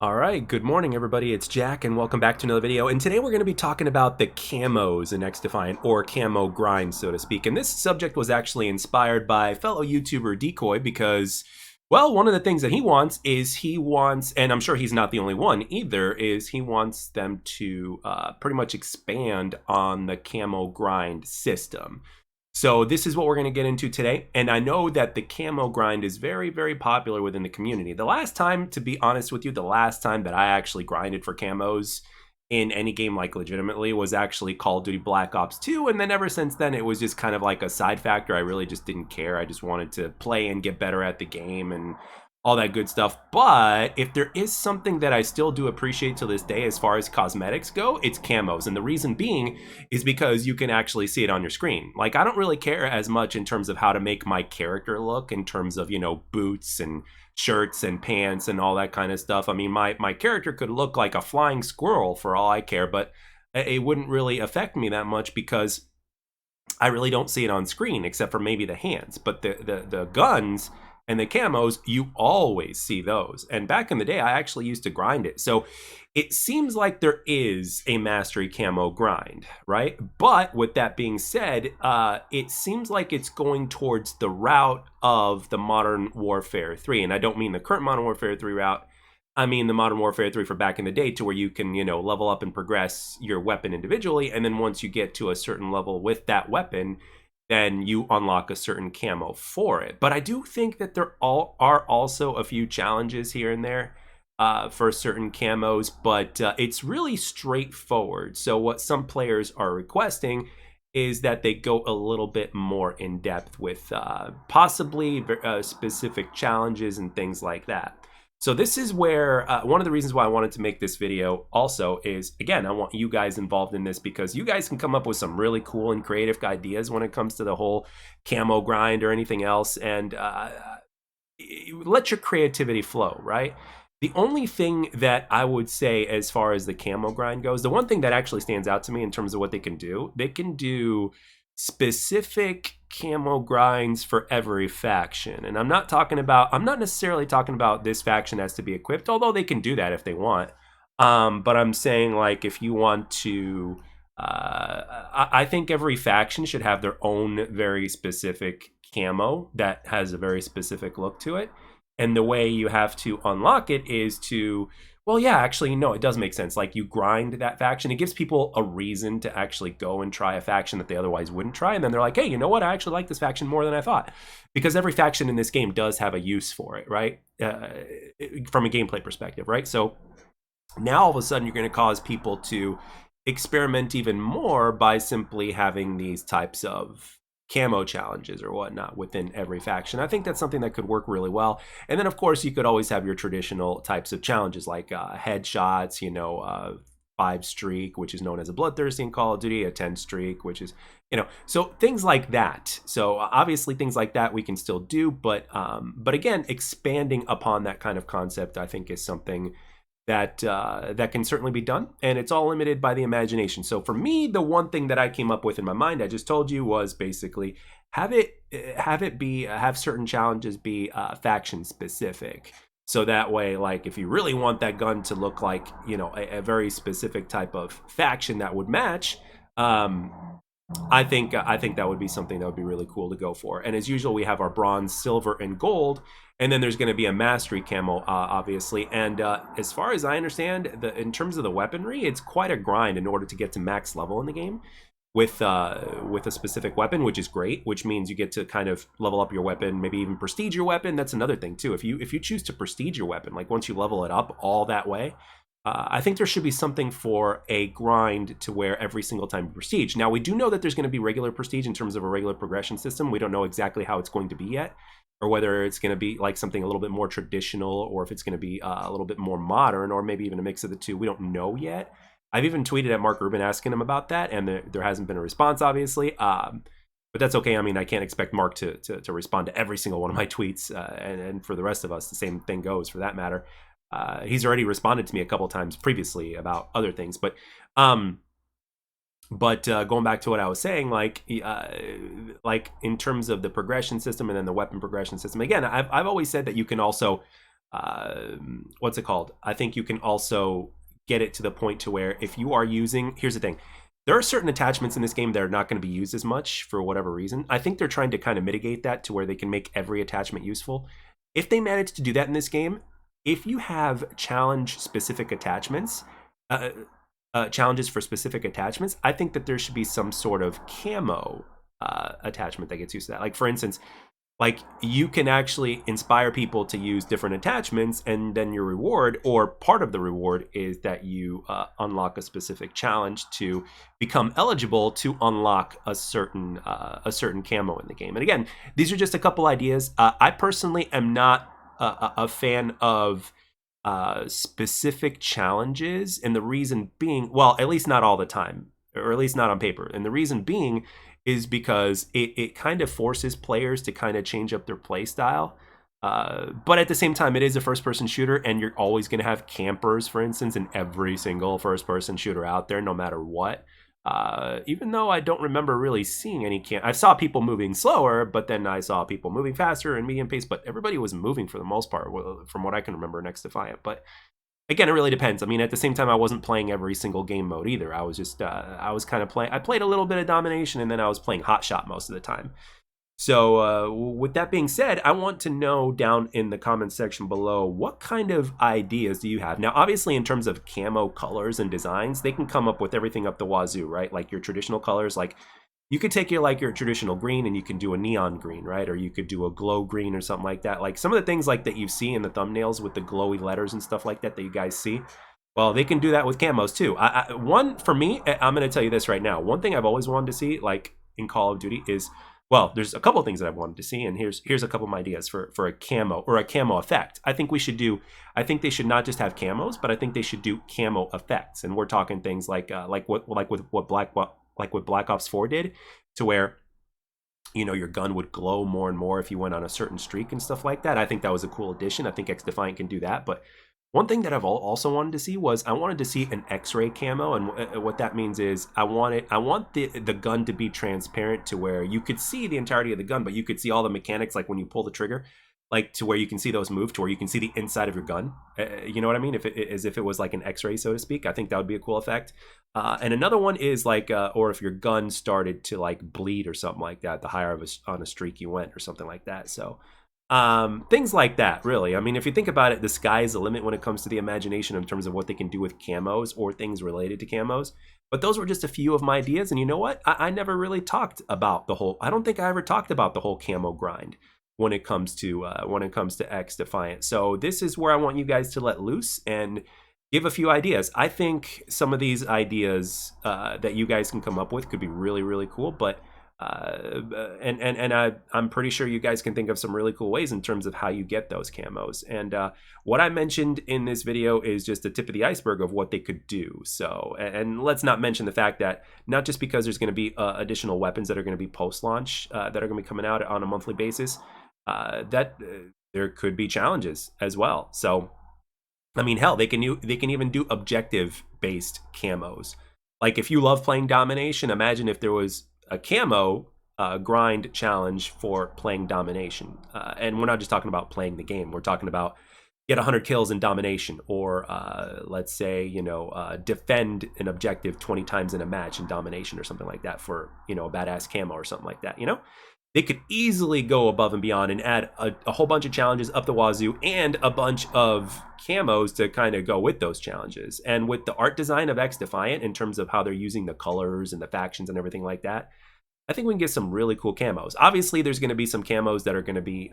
All right, good morning, everybody. It's Jack, and welcome back to another video. And today we're going to be talking about the camos in XDefiant, or Camo Grind, so to speak. And this subject was actually inspired by fellow YouTuber Decoy because, well, one of the things that he wants, and I'm sure he's not the only one either, is he wants them to pretty much expand on the Camo Grind system. So this is what we're going to get into today. And I know that the Camo Grind is very, very popular within the community. The last time, to be honest with you, the last time that I actually grinded for camos in any game, like legitimately, was actually Call of Duty Black Ops 2. And then ever since then, it was just kind of like a side factor. I really just didn't care. I just wanted to play and get better at the game and all that good stuff. But if there is something that I still do appreciate to this day as far as cosmetics go, it's camos. And the reason being is because you can actually see it on your screen. Like, I don't really care as much in terms of how to make my character look in terms of, you know, boots and shirts and pants and all that kind of stuff. I mean, my character could look like a flying squirrel for all I care, but it wouldn't really affect me that much because I really don't see it on screen except for maybe the hands. But the guns and the camos, you always see those. And back in the day, I actually used to grind it. So it seems like there is a mastery camo grind, right? But with that being said, it seems like it's going towards the route of the Modern Warfare 3. And I don't mean the current Modern Warfare 3 route. I mean the Modern Warfare 3 for back in the day, to where you can, you know, level up and progress your weapon individually. And then once you get to a certain level with that weapon, then you unlock a certain camo for it. But I do think that there are also a few challenges here and there for certain camos, but it's really straightforward. So what some players are requesting is that they go a little bit more in depth with possibly specific challenges and things like that. So this is where one of the reasons why I wanted to make this video also is, again, I want you guys involved in this because you guys can come up with some really cool and creative ideas when it comes to the whole camo grind or anything else, and let your creativity flow, right? The only thing that I would say as far as the camo grind goes, the one thing that actually stands out to me in terms of what they can do specific camo grinds for every faction. And I'm not necessarily talking about this faction has to be equipped, although they can do that if they want. But I'm saying, like, if you want to, I think every faction should have their own very specific camo that has a very specific look to it. And the way you have to unlock it is to, well, yeah, actually, no, it does make sense. Like, you grind that faction. It gives people a reason to actually go and try a faction that they otherwise wouldn't try. And then they're like, hey, you know what? I actually like this faction more than I thought. Because every faction in this game does have a use for it, right? From a gameplay perspective, right? So now all of a sudden you're going to cause people to experiment even more by simply having these types of camo challenges or whatnot within every faction. I think that's something that could work really well. And then, of course, you could always have your traditional types of challenges like headshots, you know, 5 streak, which is known as a bloodthirsty in Call of Duty, a 10 streak, which is, you know, so things like that. So obviously things like that we can still do, but again, expanding upon that kind of concept, I think, is something that that can certainly be done, and it's all limited by the imagination. So for me, the one thing that I came up with in my mind, I just told you, was basically have certain challenges be faction specific. So that way, like, if you really want that gun to look like, you know, a very specific type of faction that would match, I think that would be something that would be really cool to go for. And as usual, we have our bronze, silver, and gold. And then there's going to be a mastery camo, obviously. And as far as I understand, in terms of the weaponry, it's quite a grind in order to get to max level in the game with a specific weapon, which is great. Which means you get to kind of level up your weapon, maybe even prestige your weapon. That's another thing too. If you choose to prestige your weapon, like once you level it up all that way, I think there should be something for a grind to where every single time you prestige. Now, we do know that there's going to be regular prestige in terms of a regular progression system. We don't know exactly how it's going to be yet, or whether it's going to be like something a little bit more traditional, or if it's going to be a little bit more modern, or maybe even a mix of the two. We don't know yet. I've even tweeted at Mark Rubin asking him about that, and there hasn't been a response, obviously. But that's okay. I mean, I can't expect Mark to respond to every single one of my tweets, and for the rest of us, the same thing goes for that matter. He's already responded to me a couple times previously about other things, but going back to what I was saying, like in terms of the progression system and then the weapon progression system, again, I've always said that you can also what's it called? I think you can also get it to the point to where if you are using, here's the thing, there are certain attachments in this game that are not going to be used as much for whatever reason. I think they're trying to kind of mitigate that to where they can make every attachment useful. If they manage to do that in this game, if you have challenge specific attachments, challenges for specific attachments, I think that there should be some sort of camo attachment that gets used to that. Like for instance, like you can actually inspire people to use different attachments, and then your reward, or part of the reward, is that you unlock a specific challenge to become eligible to unlock a certain camo in the game. And again, these are just a couple ideas. I personally am not a fan of specific challenges, and the reason being, well, at least not all the time, or at least not on paper. And the reason being is because it kind of forces players to kind of change up their play style. But at the same time, it is a first-person shooter, and you're always going to have campers, for instance, in every single first-person shooter out there, no matter what. Even though I don't remember really seeing any I saw people moving slower, but then I saw people moving faster and medium pace, but everybody was moving for the most part, from what I can remember in XDefiant. But again, it really depends. I mean, at the same time, I wasn't playing every single game mode either. I was just, I was kind of playing, I played a little bit of domination, and then I was playing hotshot most of the time. So with that being said, I want to know down in the comments section below, what kind of ideas do you have? Now, obviously, in terms of camo colors and designs, they can come up with everything up the wazoo, right? Like your traditional colors, like you could take your traditional green and you can do a neon green, right? Or you could do a glow green or something like that. Like some of the things like that you see in the thumbnails with the glowy letters and stuff like that you guys see. Well, they can do that with camos too. One, for me, I'm going to tell you this right now. One thing I've always wanted to see, like in Call of Duty, is, well, there's a couple of things that I've wanted to see, and here's a couple of my ideas for a camo or a camo effect. I think they should not just have camos, but I think they should do camo effects. And we're talking things like what Black Ops 4 did, to where, you know, your gun would glow more and more if you went on a certain streak and stuff like that. I think that was a cool addition. I think XDefiant can do that. But one thing that I've also wanted to see was, I wanted to see an X-ray camo, and what that means is I want the gun to be transparent, to where you could see the entirety of the gun, but you could see all the mechanics, like when you pull the trigger, like to where you can see those move, to where you can see the inside of your gun. You know what I mean? As if it was like an X-ray, so to speak. I think that would be a cool effect. And another one is like, or if your gun started to like bleed or something like that, the higher on a streak you went, or something like that. So things like that, really. I mean, if you think about it, the sky is the limit when it comes to the imagination in terms of what they can do with camos or things related to camos. But those were just a few of my ideas. And you know what? I never really talked about the whole, I don't think I ever talked about the whole camo grind when it comes to XDefiant. So this is where I want you guys to let loose and give a few ideas. I think some of these ideas that you guys can come up with could be really, really cool. But I'm pretty sure you guys can think of some really cool ways in terms of how you get those camos. And what I mentioned in this video is just the tip of the iceberg of what they could do. So, and let's not mention the fact that not just because there's going to be additional weapons that are going to be post-launch that are going to be coming out on a monthly basis, that there could be challenges as well. So, I mean, hell, they can even do objective-based camos. Like if you love playing domination, imagine if there was a camo grind challenge for playing domination. And we're not just talking about playing the game. We're talking about get 100 kills in domination, or let's say, you know, defend an objective 20 times in a match in domination, or something like that, for, you know, a badass camo or something like that, you know? They could easily go above and beyond and add a whole bunch of challenges up the wazoo, and a bunch of camos to kind of go with those challenges. And with the art design of XDefiant, in terms of how they're using the colors and the factions and everything like that, I think we can get some really cool camos. Obviously, there's going to be some camos that are going to be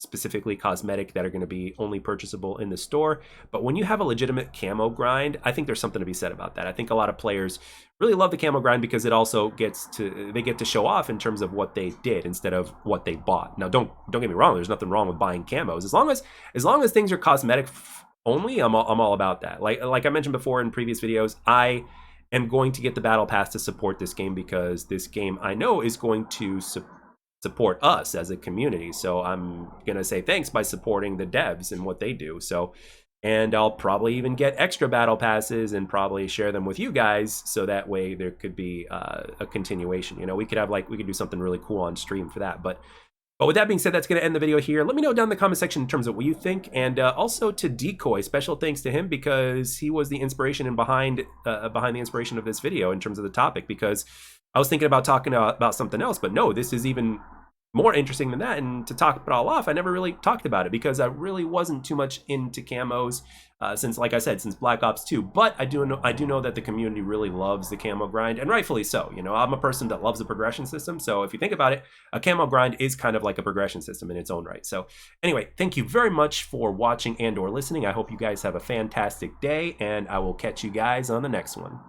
specifically cosmetic, that are going to be only purchasable in the store. But when you have a legitimate camo grind, I think there's something to be said about that. I think a lot of players really love the camo grind because it also get to show off in terms of what they did instead of what they bought. Now, don't get me wrong. There's nothing wrong with buying camos, as long as things are cosmetic only. I'm all about that. Like I mentioned before in previous videos, I am going to get the battle pass to support this game, because this game, I know, is going to support us as a community. So I'm gonna say thanks by supporting the devs and what they do. So, and I'll probably even get extra battle passes and probably share them with you guys, so that way there could be a continuation. You know, we could do something really cool on stream for that. But But with that being said, that's going to end the video here. Let me know down in the comment section in terms of what you think, and also to Decoy, special thanks to him because he was the inspiration and behind the inspiration of this video in terms of the topic. Because I was thinking about talking about something else, but no, this is even more interesting than that. And to top it all off, I never really talked about it because I really wasn't too much into camos since, like I said, since Black Ops 2. But I do know that the community really loves the camo grind, and rightfully so. You know, I'm a person that loves the progression system. So if you think about it, a camo grind is kind of like a progression system in its own right. So anyway, thank you very much for watching and or listening. I hope you guys have a fantastic day, and I will catch you guys on the next one.